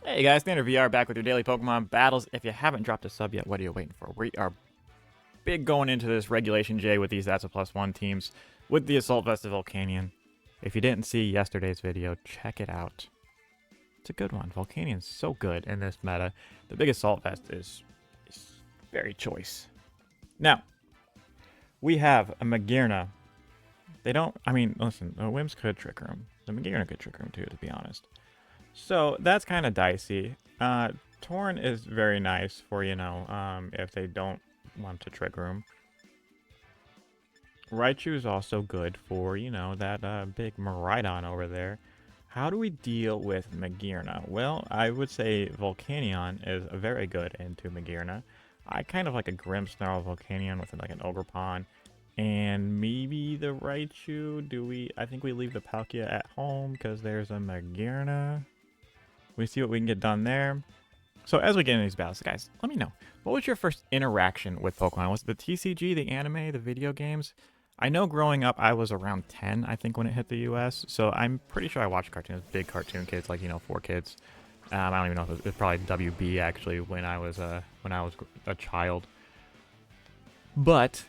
Hey guys, StandardVR back with your daily Pokemon battles. If you haven't dropped a sub yet, what are you waiting for? We are big going into this Regulation J with these That's a +1 teams with the Assault Festival Volcanion. If you didn't see yesterday's video, check it out. It's a good one. Volcanion's so good in this meta. The big Assault Fest is very choice. Now, we have a Magearna. Listen, the Wims could Trick Room. The Magearna could Trick Room too, to be honest. So that's kind of dicey. Torn is very nice for, if they don't want to Trick Room. Raichu is also good for, that big Miraidon over there. How do we deal with Magearna? Well, I would say Volcanion is very good into Magearna. I kind of like a Grimmsnarl Volcanion with like an Ogerpon. And maybe the Raichu. I think we leave the Palkia at home because there's a Magearna. We see what we can get done there. So as we get into these battles, guys, let me know. What was your first interaction with Pokemon? Was it the TCG, the anime, the video games? I know growing up, I was around 10, I think, when it hit the US. So I'm pretty sure I watched cartoons, big cartoon kids, like, 4Kids. I don't even know if it was probably WB, actually, when I was a child. But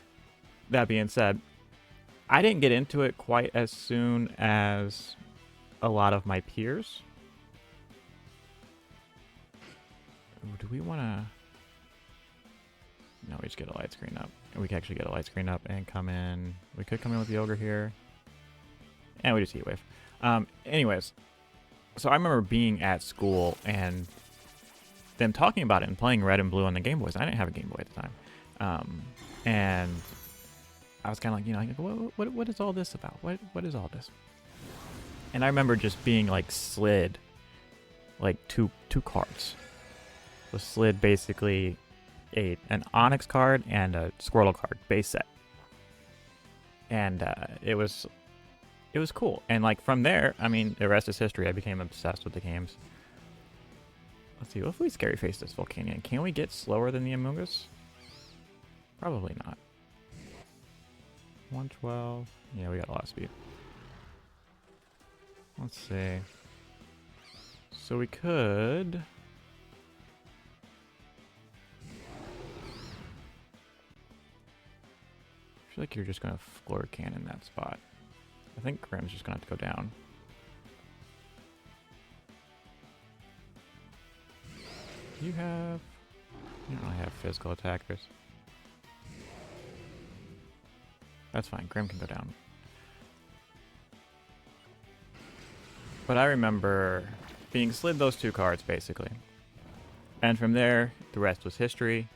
that being said, I didn't get into it quite as soon as a lot of my peers. Do we want to... No, we just get a light screen up. We can actually get a light screen up and come in. We could come in with the Ogre here. And we just Heat Wave. Anyways, so I remember being at school and them talking about it and playing Red and Blue on the Game Boys. I didn't have a Game Boy at the time. And I was kind of like, what is all this about? What is all this? And I remember just being like slid like two cards. Was slid basically an Onyx card and a Squirtle card base set, and it was cool. And like from there, I mean, the rest is history. I became obsessed with the games. Let's see, what if we scary face this Volcanion? Can we get slower than the Amoonguss? Probably not. 112. Yeah, we got a lot of speed. Let's see. So we could. I feel like you're just going to floor cannon that spot. I think Grimm's just going to have to go down. You don't really have physical attackers. That's fine. Grimm can go down. But I remember being slid those two cards, basically. And from there, the rest was history.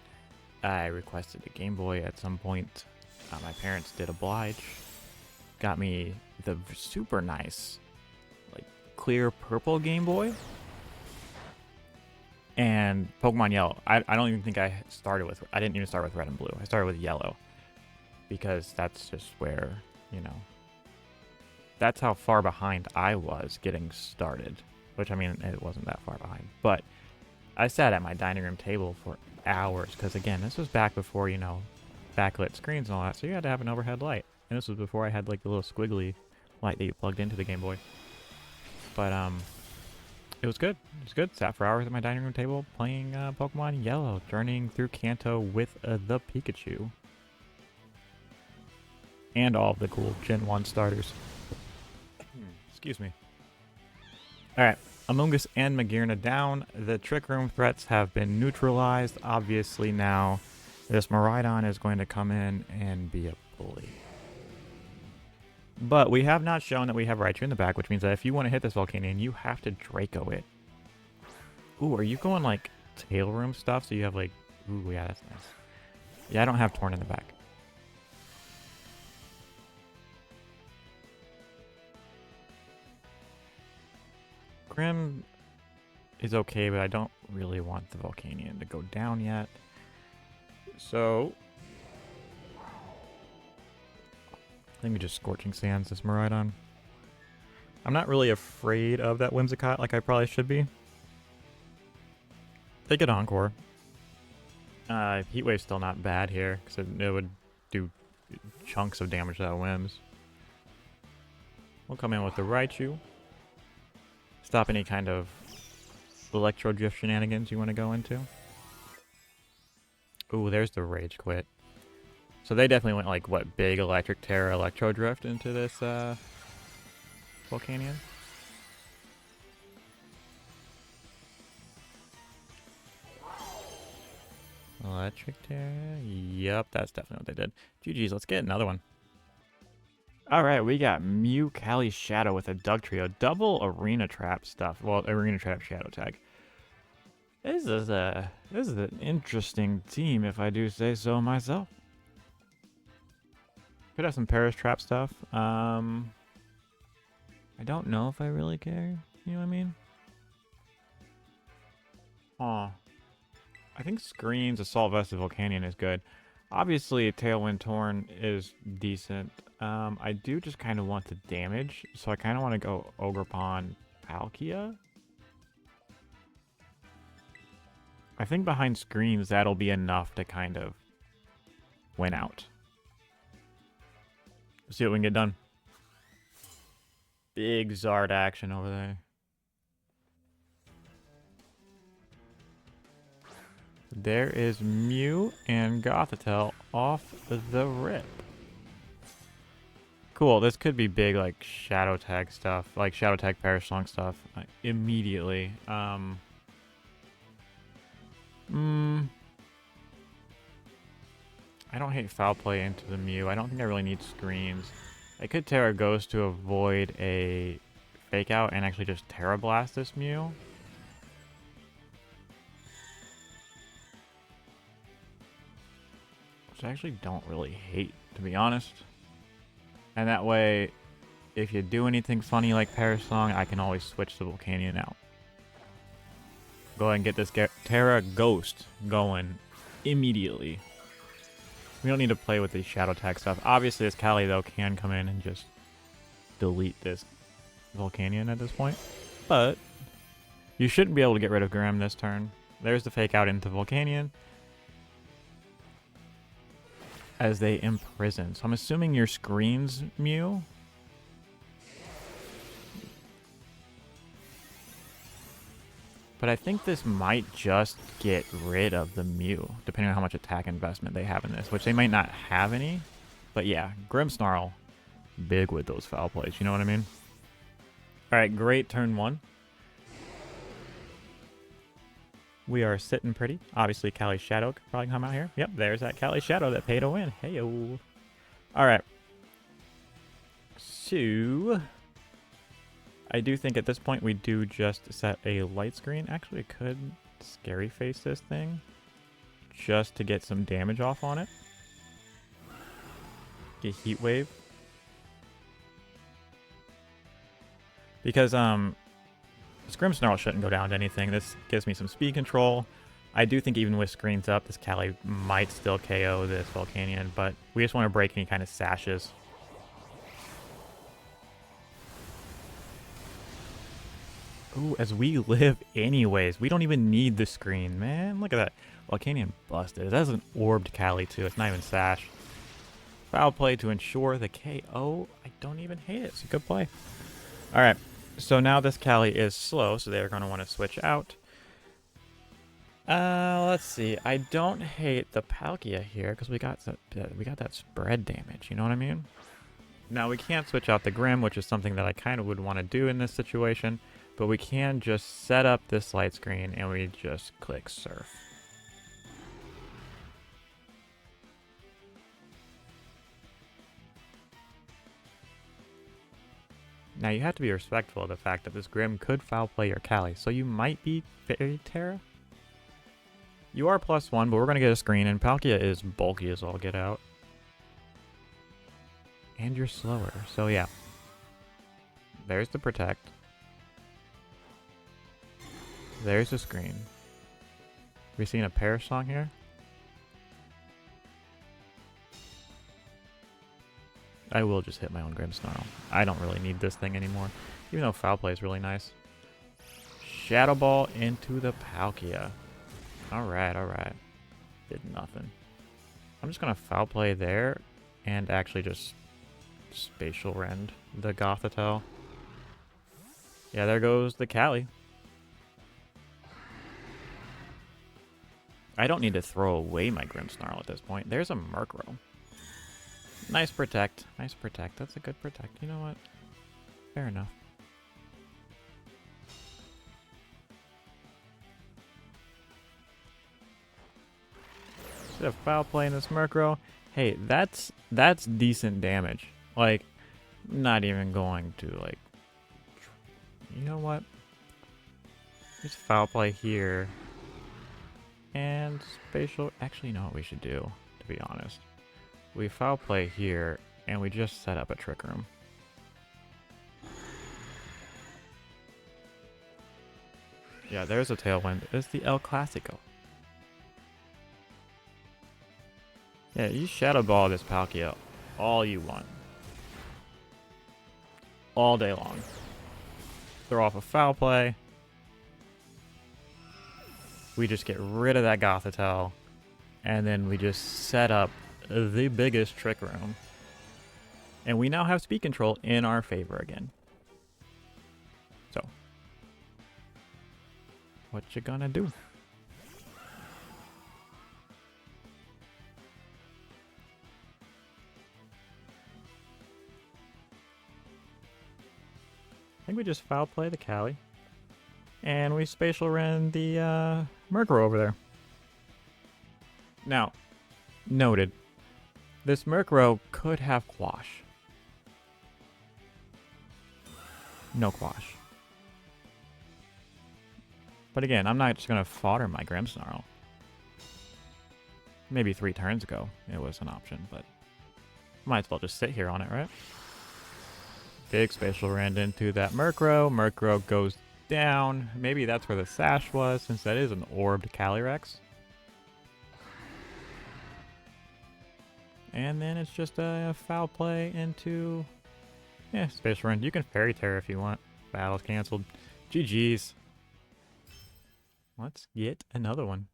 I requested a Game Boy at some point. My parents did oblige. Got me the super nice, like, clear purple Game Boy. And Pokemon Yellow. I don't even think I didn't even start with Red and Blue. I started with Yellow. Because that's just where, that's how far behind I was getting started. Which, I mean, it wasn't that far behind. But I sat at my dining room table for hours. Because, again, this was back before, backlit screens and all that, so you had to have an overhead light. And this was before I had like the little squiggly light that you plugged into the Game Boy. But it was good. It was good. Sat for hours at my dining room table playing Pokemon Yellow, journeying through Kanto with the Pikachu. And all of the cool Gen 1 starters. Excuse me. Alright, Amoonguss and Magearna down. The Trick Room threats have been neutralized. Obviously now this Miraidon is going to come in and be a bully. But we have not shown that we have Raichu in the back, which means that if you want to hit this Volcanion, you have to Draco it. Ooh, are you going like tail room stuff? So you have like... Ooh, yeah, that's nice. Yeah, I don't have Torn in the back. Grimm is okay, but I don't really want the Volcanion to go down yet. So, I think we just Scorching Sands this Miraidon. I'm not really afraid of that Whimsicott like I probably should be. They get Encore. Heat Wave's still not bad here, because it would do chunks of damage to that Whims. We'll come in with the Raichu. Stop any kind of Electro Drift shenanigans you want to go into. Ooh, there's the Rage Quit. So they definitely went like, what, big Electric Terra Electro Drift into this Volcanion? Electric Terra? Yep, that's definitely what they did. GG's, let's get another one. Alright, we got Mew, Cali, Shadow with a Doug Trio. Double Arena Trap stuff. Well, Arena Trap Shadow tag. This is an interesting team, if I do say so myself. Could have some Paris Trap stuff. I don't know if I really care. You know what I mean? Huh. I think Screens, Assault Vest, and Volcanion is good. Obviously, Tailwind Torn is decent. I do just kind of want the damage, so I kind of want to go Ogerpon Palkia. I think behind Screens, that'll be enough to kind of win out. Let's see what we can get done. Big Zard action over there. There is Mew and Gothitelle off the rip. Cool, this could be big, like, Shadow Tag stuff. Like, Shadow Tag Parasong stuff. Immediately. I don't hate Foul Play into the Mew. I don't think I really need Screens. I could Terra Ghost to avoid a Fake Out and actually just Terra Blast this Mew. Which I actually don't really hate, to be honest. And that way, if you do anything funny like Parasong, I can always switch the Volcanion out. Go ahead and get this Terra Ghost going immediately. We don't need to play with the Shadow Tag stuff. Obviously, this Cali, though, can come in and just delete this Volcanion at this point. But you shouldn't be able to get rid of Grim this turn. There's the Fake Out into Volcanion as they imprison. So I'm assuming your Screens, Mew. But I think this might just get rid of the Mew, depending on how much attack investment they have in this, which they might not have any. But yeah, Grimmsnarl, big with those foul plays, you know what I mean? Alright, great turn one. We are sitting pretty. Obviously, Cali Shadow could probably come out here. Yep, there's that Cali Shadow that paid to win. Hey-o. Alright. So, I do think at this point we do just set a light screen. Actually, I could Scary Face this thing just to get some damage off on it. Get Heat Wave. Because, this Grimmsnarl shouldn't go down to anything. This gives me some speed control. I do think even with screens up, this Cali might still KO this Volcanion, but we just want to break any kind of sashes. Ooh, as we live anyways. We don't even need the screen, man. Look at that. Volcanion busted. That's an orbed Cali, too. It's not even sash. Foul play to ensure the KO. I don't even hate it. It's a good play. All right. So now this Cali is slow, so they're going to want to switch out. Let's see. I don't hate the Palkia here because we got that spread damage. You know what I mean? Now we can't switch out the Grim, which is something that I kind of would want to do in this situation, but we can just set up this light screen and we just click Surf. Now you have to be respectful of the fact that this Grim could foul play your Cali, so you might be Fairy Terra. You are +1, but we're going to get a screen, and Palkia is bulky as all get out. And you're slower, so yeah. There's the Protect. There's the screen. We seen a Parasong here? I will just hit my own Grimmsnarl. I don't really need this thing anymore, even though Foul Play is really nice. Shadow Ball into the Palkia. Alright, alright. Did nothing. I'm just going to Foul Play there and actually just Spatial Rend the Gothitelle. Yeah, there goes the Cali. I don't need to throw away my Grimmsnarl at this point. There's a Murkrow. Nice protect. Nice protect. That's a good protect. You know what? Fair enough. Should have foul play in this Murkrow. Hey, that's decent damage. Like, not even going to, like... You know what? Just foul play here. And spatial... Actually, you know what we should do, to be honest. We foul play here, and we just set up a Trick Room. Yeah, there's a Tailwind. It's the El Clasico. Yeah, you Shadow Ball this Palkia all you want. All day long. Throw off a foul play. We just get rid of that Gothitelle. And then we just set up the biggest Trick Room. And we now have speed control in our favor again. So, what you gonna do? I think we just foul play the Cali. And we spatial ren the Murkrow over there. Now, noted, this Murkrow could have Quash. No Quash. But again, I'm not just going to fodder my Grimmsnarl. Maybe 3 turns ago it was an option, but might as well just sit here on it, right? Big spatial ran into that Murkrow. Murkrow goes down. Maybe that's where the Sash was, since that is an orbed Calyrex. And then it's just a foul play into... Yeah, spatial run. You can Fairy Terror if you want. Battle's canceled. GG's. Let's get another one.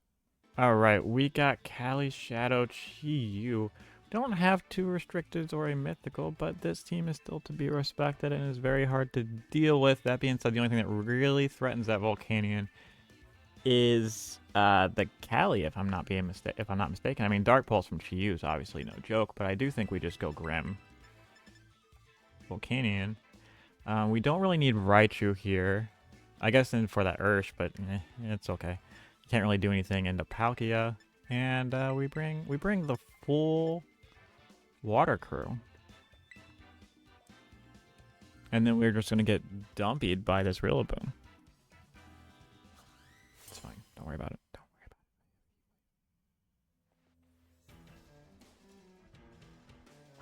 Alright, we got Cali Shadow Chi-Yu. Don't have 2 restricteds or a mythical, but this team is still to be respected and is very hard to deal with. That being said, the only thing that really threatens that Volcanion is the Cali, if I'm not mistaken. I mean, Dark Pulse from Chi-Yu is obviously no joke, but I do think we just go Grim. Volcanion. We don't really need Raichu here. I guess for that Ursh, but it's okay. Can't really do anything into Palkia. And we bring the full Water Crew. And then we're just gonna get dumpied by this Rillaboom. It's fine. Don't worry about it. Don't worry about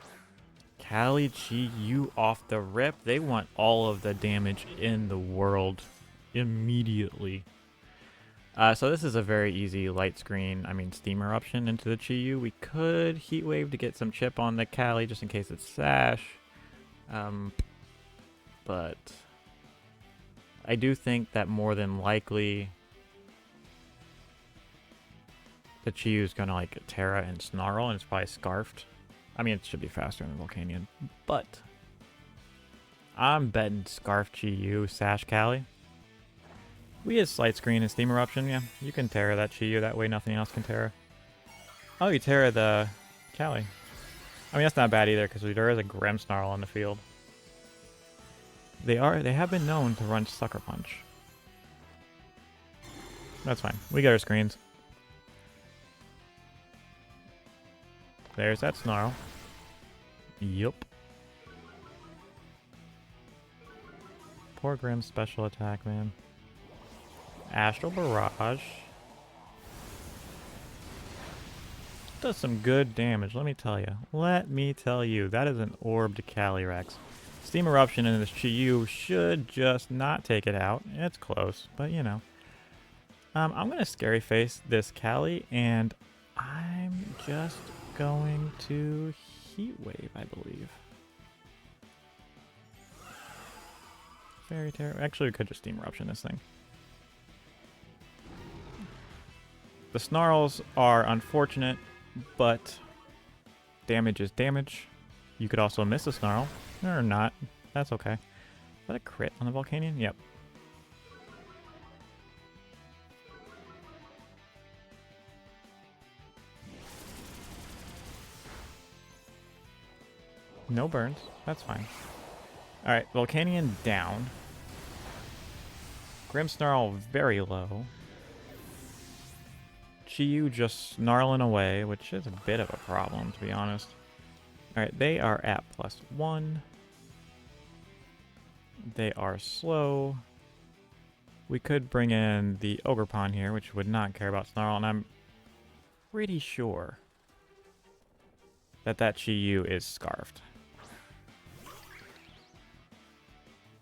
it. Cali Chi-Yu off the rip. They want all of the damage in the world immediately. So this is a very easy light screen, steam eruption into the Chi-Yu. We could Heat Wave to get some chip on the Cali just in case it's Sash. But I do think that more than likely the Chi-Yu is going to like Terra and Snarl, and it's probably Scarfed. I mean, it should be faster than Volcanion, but I'm betting Scarf Chi-Yu, Sash Cali. We get Slight Screen and Steam Eruption, yeah. You can Terra that Chi-Yu, that way nothing else can Terra. Oh, you Terra the Cali. I mean, that's not bad either, because there is a Grimmsnarl on the field. They have been known to run Sucker Punch. That's fine. We get our screens. There's that Snarl. Yup. Poor Grimm's special attack, man. Astral Barrage. Does some good damage, let me tell you. Let me tell you. That is an orbed Calyrex. Steam Eruption in this Chi-Yu should just not take it out. It's close, but you know. I'm going to Scary Face this Cali, and I'm just going to Heat Wave, I believe. Fairy Terror. Actually, we could just Steam Eruption this thing. The Snarls are unfortunate, but damage is damage. You could also miss a Snarl, or not. That's okay. Is that a crit on the Volcanion? Yep. No burns. That's fine. Alright, Volcanion down. Grimmsnarl very low. Chi-Yu just snarling away, which is a bit of a problem, to be honest. Alright, they are at +1. They are slow. We could bring in the Ogerpon here, which would not care about Snarl, and I'm pretty sure that Chi-Yu is scarfed.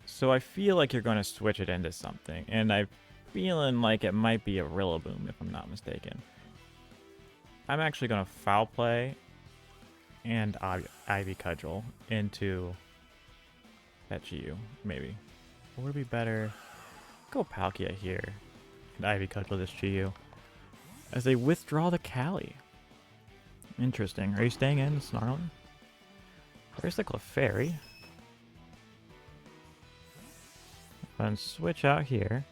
So I feel like you're going to switch it into something, and I'm feeling like it might be a Rillaboom if I'm not mistaken. I'm actually going to Foul Play and Ivy Cudgel into that Chi-Yu, maybe. Or would it be better? Go Palkia here and Ivy Cudgel this Chi-Yu as they withdraw the Cali. Interesting. Are you staying in, Snarling? There's the Clefairy. And switch out here.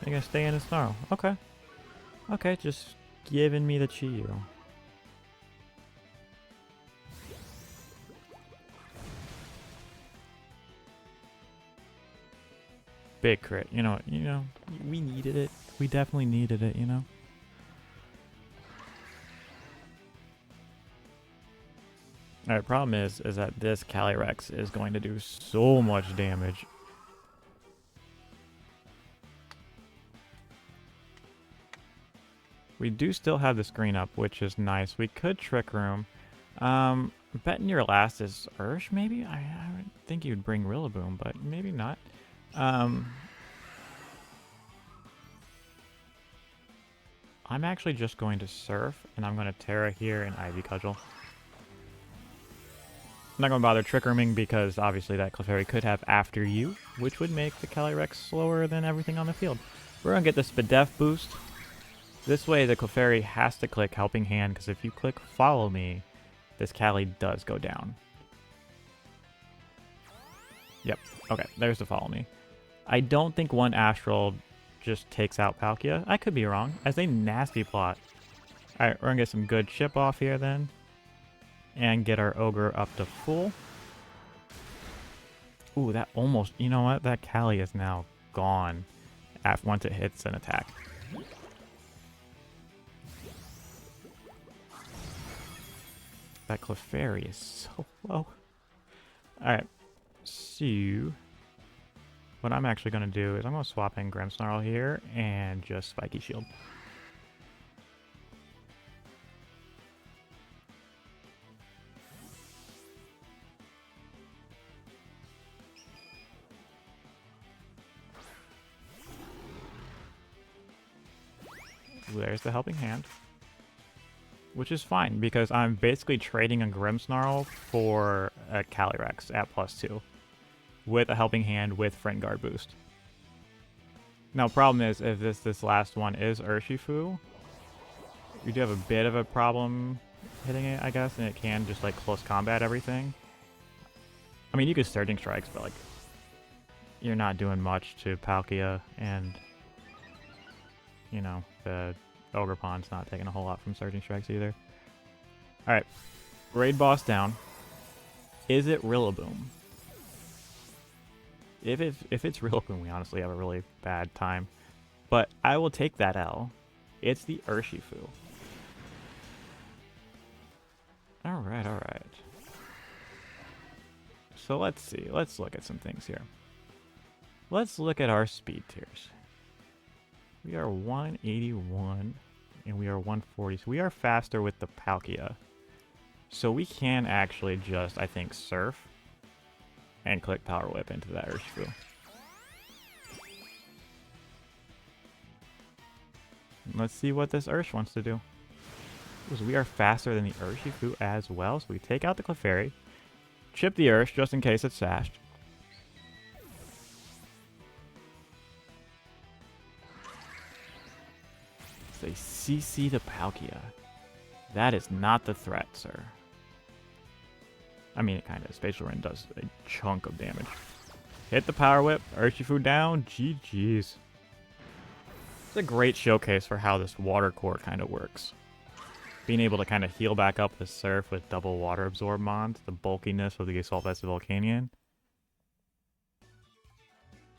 You're gonna stay in and Snarl. Okay. Okay, just giving me the Chi-Yu. Big crit. You know, we needed it. We definitely needed it, you know? Alright, problem is that this Calyrex is going to do so much damage. We do still have the screen up, which is nice. We could Trick Room. Betting your last is Ursh, maybe? I would think you'd bring Rillaboom, but maybe not. I'm actually just going to Surf, and I'm going to Terra here and Ivy Cudgel. I'm not going to bother Trick Rooming because obviously that Clefairy could have After You, which would make the Calyrex slower than everything on the field. We're going to get the Spadef boost. This way the Clefairy has to click Helping Hand, because if you click Follow Me, this Cali does go down. Yep. Okay, there's the Follow Me. I don't think one Astral just takes out Palkia. I could be wrong. As a nasty plot. Alright, we're going to get some good chip off here then. And get our Ogre up to full. Ooh, that almost... You know what? That Cali is now gone once it hits an attack. That Clefairy is so low. Alright. So... what I'm actually going to do is I'm going to swap in Grimmsnarl here and just Spiky Shield. There's the Helping Hand. Which is fine, because I'm basically trading a Grimmsnarl for a Calyrex at +2. With a Helping Hand with Friend Guard boost. Now, problem is, if this last one is Urshifu, you do have a bit of a problem hitting it, I guess, and it can just, like, close combat everything. I mean, you could Surging Strikes, but, like, you're not doing much to Palkia, and, you know, the Ogerpon's not taking a whole lot from Surging Strikes either. Alright, raid boss down. Is it Rillaboom? If it's Rillaboom, we honestly have a really bad time. But I will take that L. It's the Urshifu. Alright, alright. So let's see. Let's look at some things here. Let's look at our speed tiers. We are 181 and we are 140. So we are faster with the Palkia. So we can actually just, I think, Surf and click Power Whip into that Urshifu. Let's see what this Ursh wants to do. Because we are faster than the Urshifu as well. So we take out the Clefairy, chip the Ursh just in case it's sashed. They CC the Palkia. That is not the threat, sir. I mean, it kind of. Spatial Rend does a chunk of damage. Hit the Power Whip. Urshifu down. GG's. It's a great showcase for how this water core kind of works. Being able to kind of heal back up the surf with double water absorb mons, the bulkiness of the Assault Vest Volcanion.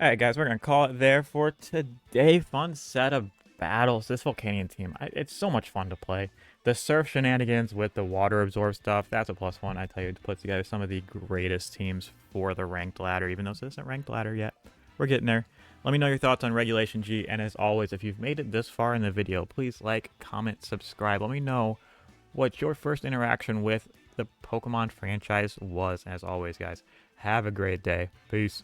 Alright guys, we're going to call it there for today. Fun set of battles. This Volcanion team, it's so much fun to play. The surf shenanigans with the water absorb stuff, that's a +1. I tell you, to put together some of the greatest teams for the ranked ladder, even though this isn't ranked ladder yet. We're getting there. Let me know your thoughts on Regulation G, and as always, if you've made it this far in the video, please like, comment, subscribe. Let me know what your first interaction with the Pokemon franchise was. As always, guys, have a great day. Peace.